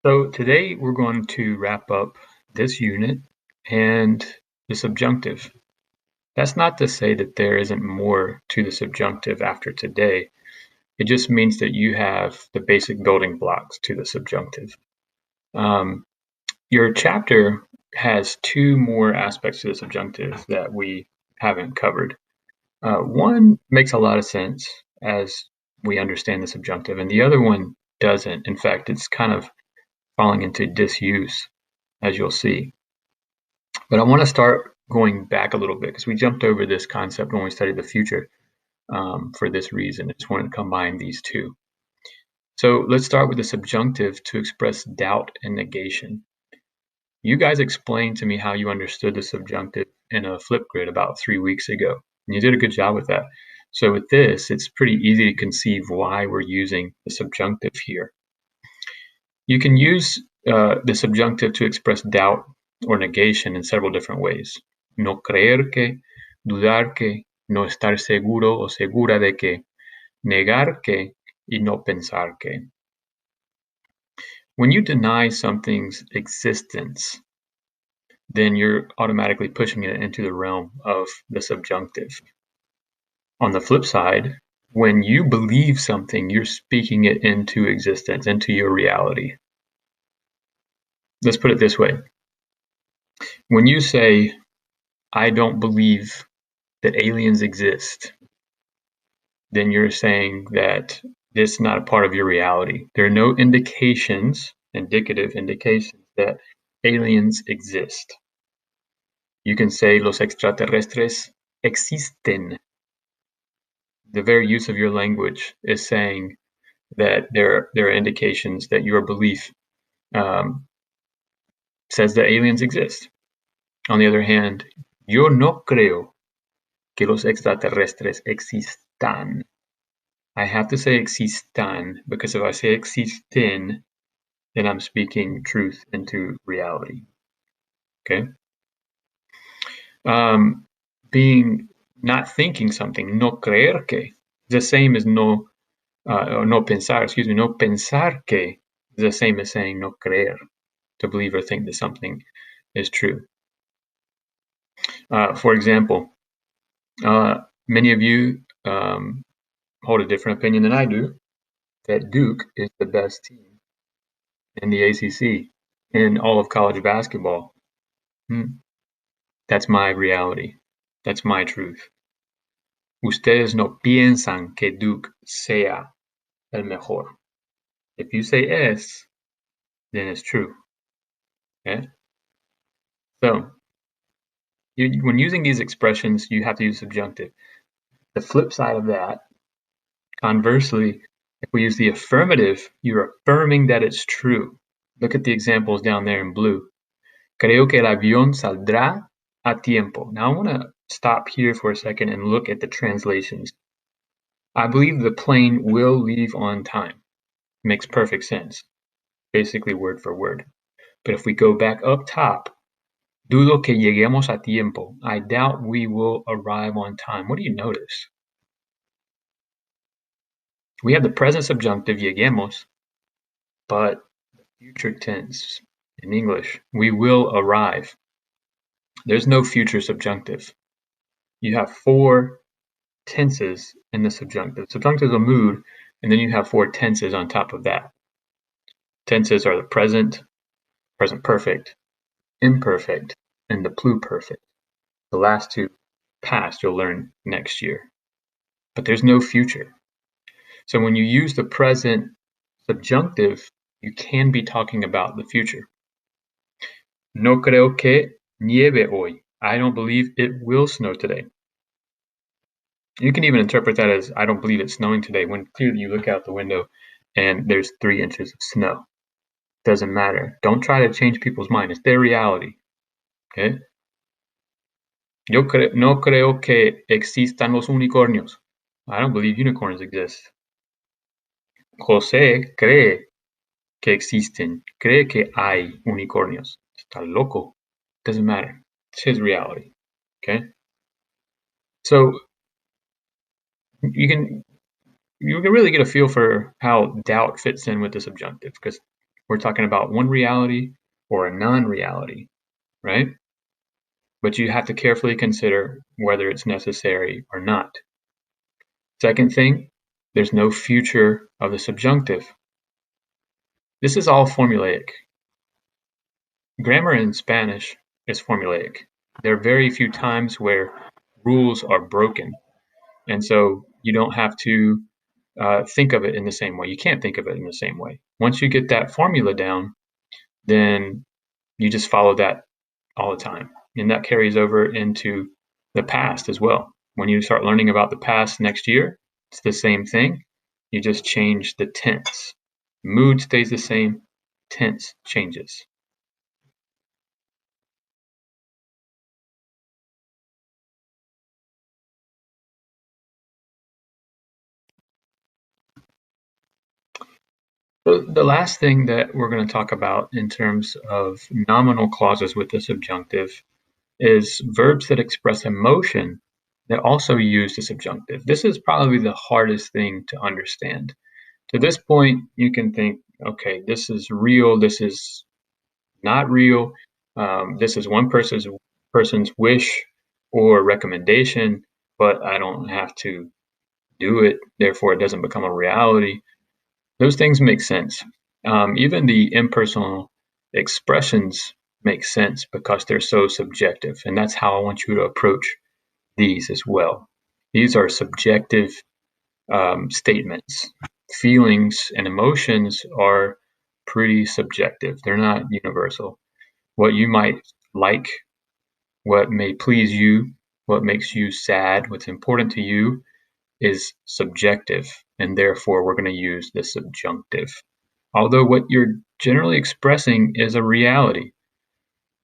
So today we're going to wrap up this unit and the subjunctive. That's not to say that there isn't more to the subjunctive after today. It just means that you have the basic building blocks to the subjunctive. Your chapter has two more aspects to the subjunctive that we haven't covered. One makes a lot of sense as we understand the subjunctive, and the other one doesn't. In fact, it's kind of falling into disuse, as you'll see. But I want to start going back a little bit because we jumped over this concept when we studied the future for this reason. I just wanted to combine these two. So let's start with the subjunctive to express doubt and negation. You guys explained to me how you understood the subjunctive in a flip grid about 3 weeks ago, and you did a good job with that. So with this, it's pretty easy to conceive why we're using the subjunctive here. You can use the subjunctive to express doubt or negation in several different ways. No creer que, dudar que, no estar seguro o segura de que, negar que, y no pensar que. When you deny something's existence, then you're automatically pushing it into the realm of the subjunctive. On the flip side, when you believe something, you're speaking it into existence, into your reality. Let's put it this way. When you say, I don't believe that aliens exist, then you're saying that it's not a part of your reality. There are no indicative indications that aliens exist. You can say los extraterrestres existen. The very use of your language is saying that there are indications that your belief says that aliens exist. On the other hand, yo no creo que los extraterrestres existan. I have to say existan because if I say existen, then I'm speaking truth into reality. Okay? Being not thinking something, no creer que, the same as no pensar, no pensar que is the same as saying no creer, to believe or think that something is true. For example, many of you hold a different opinion than I do, that Duke is the best team in the ACC, in all of college basketball. That's my reality. That's my truth. Ustedes no piensan que Duke sea el mejor. If you say es, then it's true. Okay? So, when using these expressions, you have to use subjunctive. The flip side of that, conversely, if we use the affirmative, you're affirming that it's true. Look at the examples down there in blue. Creo que el avión saldrá a tiempo. Now I want to stop here for a second and look at the translations. I believe the plane will leave on time. Makes perfect sense. Basically word for word. But if we go back up top, dudo que lleguemos a tiempo. I doubt we will arrive on time. What do you notice? We have the present subjunctive, lleguemos, but the future tense in English, we will arrive. There's no future subjunctive. You have 4 tenses in the subjunctive. Subjunctive is a mood, and then you have 4 tenses on top of that. Tenses are the present, present perfect, imperfect, and the pluperfect. The last 2, past, you'll learn next year. But there's no future. So when you use the present subjunctive, you can be talking about the future. No creo que nieve hoy. I don't believe it will snow today. You can even interpret that as I don't believe it's snowing today, when clearly you look out the window and there's 3 inches of snow. Doesn't matter. Don't try to change people's mind. It's their reality. Okay? No creo que existan los unicornios. I don't believe unicorns exist. José cree que existen. Cree que hay unicornios. Está loco. Doesn't matter. It's his reality. Okay? So you can really get a feel for how doubt fits in with the subjunctive, because We're talking about one reality or a non-reality, right? But you have to carefully consider whether it's necessary or not. Second thing, there's no future of the subjunctive. This is all formulaic. Grammar in Spanish is formulaic. There are very few times where rules are broken. And so you don't have to think of it in the same way. You can't think of it in the same way. Once you get that formula down, then you just follow that all the time. And that carries over into the past as well. When you start learning about the past next year, it's the same thing. You just change the tense. Mood stays the same, tense changes. So the last thing that we're going to talk about in terms of nominal clauses with the subjunctive is verbs that express emotion that also use the subjunctive. This is probably the hardest thing to understand. To this point, you can think, okay, this is real, this is not real, this is one person's wish or recommendation, but I don't have to do it, therefore it doesn't become a reality. Those things make sense. Even the impersonal expressions make sense because they're so subjective, and that's how I want you to approach these as well. These are subjective statements. Feelings and emotions are pretty subjective. They're not universal. What you might like, what may please you, what makes you sad, what's important to you is subjective, and therefore we're going to use the subjunctive. Although what you're generally expressing is a reality.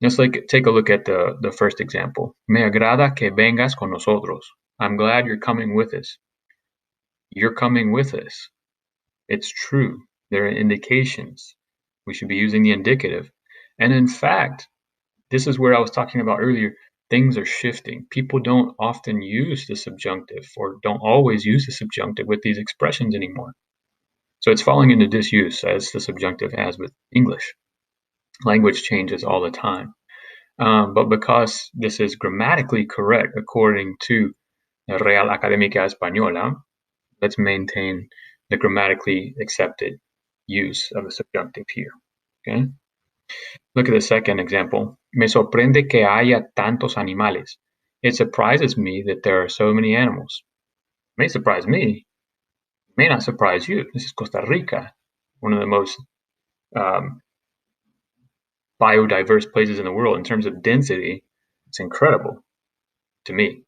Just like take a look at the first example. Me agrada que vengas con nosotros. I'm glad you're coming with us. You're coming with us. It's true. There are indications. We should be using the indicative. And in fact, this is where I was talking about earlier. Things are shifting. People don't often use the subjunctive or don't always use the subjunctive with these expressions anymore. So it's falling into disuse as the subjunctive has with English. Language changes all the time. But because this is grammatically correct according to Real Académica Española, let's maintain the grammatically accepted use of the subjunctive here. Okay? Look at the second example. Me sorprende que haya tantos animales. It surprises me that there are so many animals. It may surprise me, may not surprise you. This is Costa Rica, one of the most um, biodiverse places in the world in terms of density. It's incredible to me.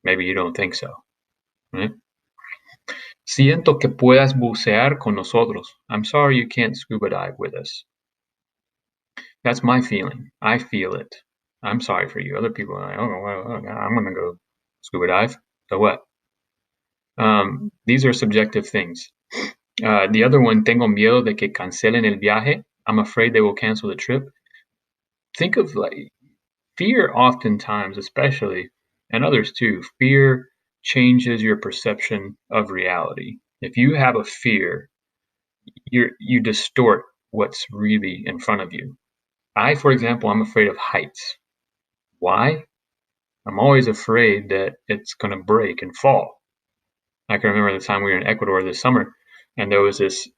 Maybe you don't think so. Right? Siento que puedas bucear con nosotros. I'm sorry you can't scuba dive with us. That's my feeling. I feel it. I'm sorry for you. Other people are like, oh, well, I'm going to go scuba dive. So what? These are subjective things. The other one, tengo miedo de que cancelen el viaje. I'm afraid they will cancel the trip. Think of like fear oftentimes, especially, and others too, fear changes your perception of reality. If you have a fear, you distort what's really in front of you. I, for example, I'm afraid of heights. Why? I'm always afraid that it's going to break and fall. I can remember the time we were in Ecuador this summer, and there was this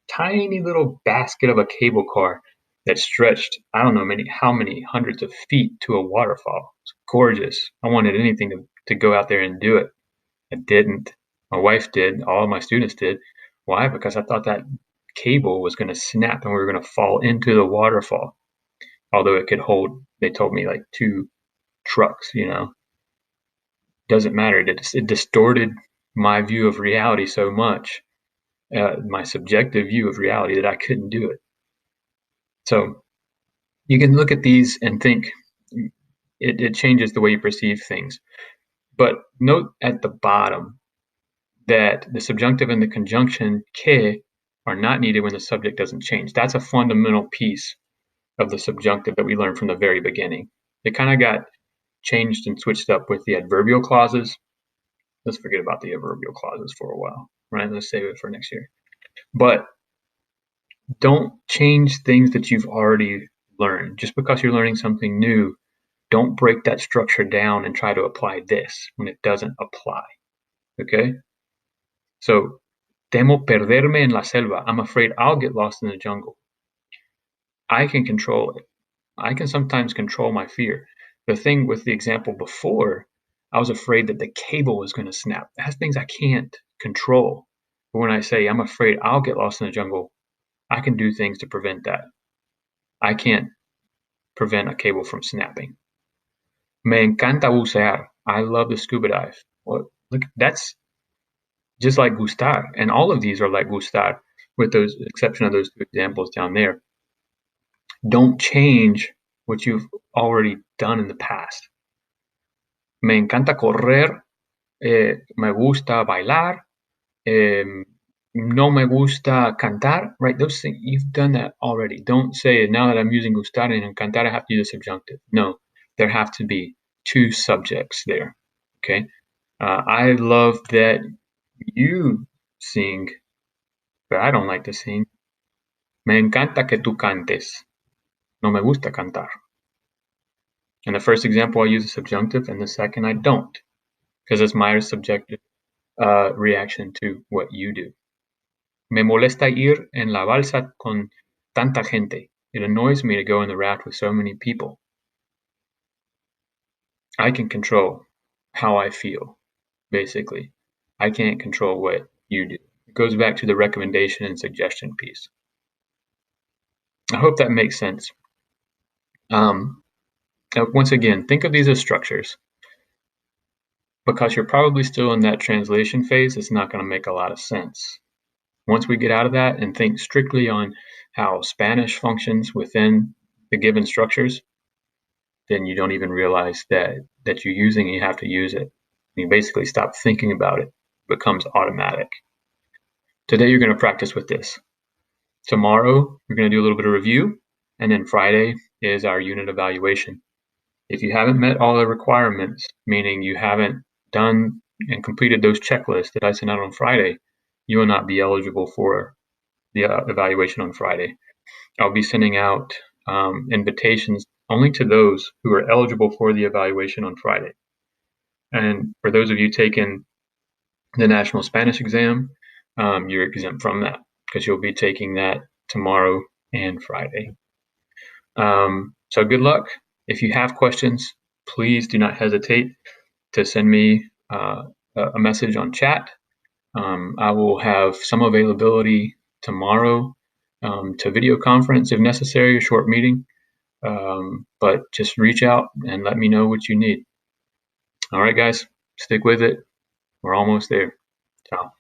tiny little basket of a cable car that stretched, I don't know how many hundreds of feet to a waterfall. It's gorgeous. I wanted anything to go out there and do it. I didn't. My wife did. All of my students did. Why? Because I thought that cable was going to snap and we were going to fall into the waterfall. Although it could hold, they told me, like 2 trucks, doesn't matter. It distorted my view of reality so much, my subjective view of reality, that I couldn't do it. So you can look at these and think it changes the way you perceive things. But note at the bottom that the subjunctive and the conjunction que are not needed when the subject doesn't change. That's a fundamental piece of the subjunctive that we learned from the very beginning. It kind of got changed and switched up with the adverbial clauses. Let's forget about the adverbial clauses for a while, right? Let's save it for next year. But don't change things that you've already learned. Just because you're learning something new, don't break that structure down and try to apply this when it doesn't apply. Okay? So, temo perderme en la selva. I'm afraid I'll get lost in the jungle. I can control it. I can sometimes control my fear. The thing with the example before, I was afraid that the cable was going to snap. That's things I can't control. But when I say I'm afraid I'll get lost in the jungle, I can do things to prevent that. I can't prevent a cable from snapping. Me encanta bucear. I love to scuba dive. Well, look, that's just like gustar, and all of these are like gustar, with those exception of those two examples down there. Don't change what you've already done in the past. Me encanta correr. Me gusta bailar. No me gusta cantar. Right? Those things you've done that already. Don't say now that I'm using gustar and cantar, I have to use a subjunctive. No, there have to be two subjects there. Okay. I love that you sing, but I don't like to sing. Me encanta que tú cantes. No me gusta cantar. In the first example, I use a subjunctive, and the second, I don't, because it's my subjective reaction to what you do. Me molesta ir en la balsa con tanta gente. It annoys me to go in the raft with so many people. I can control how I feel, basically. I can't control what you do. It goes back to the recommendation and suggestion piece. I hope that makes sense. Once again, think of these as structures. Because you're probably still in that translation phase, it's not going to make a lot of sense. Once we get out of that and think strictly on how Spanish functions within the given structures, then you don't even realize that you're using it, you have to use it. You basically stop thinking about it. It becomes automatic. Today you're going to practice with this. Tomorrow we're going to do a little bit of review, and then Friday is our unit evaluation. If you haven't met all the requirements, meaning you haven't done and completed those checklists that I sent out on Friday, you will not be eligible for the evaluation on Friday. I'll be sending out invitations only to those who are eligible for the evaluation on Friday. And for those of you taking the National Spanish exam, you're exempt from that because you'll be taking that tomorrow and Friday. So good luck. If you have questions, please do not hesitate to send me a message on chat. I will have some availability tomorrow to video conference if necessary, a short meeting. But just reach out and let me know what you need. All right, guys, stick with it. We're almost there. Ciao.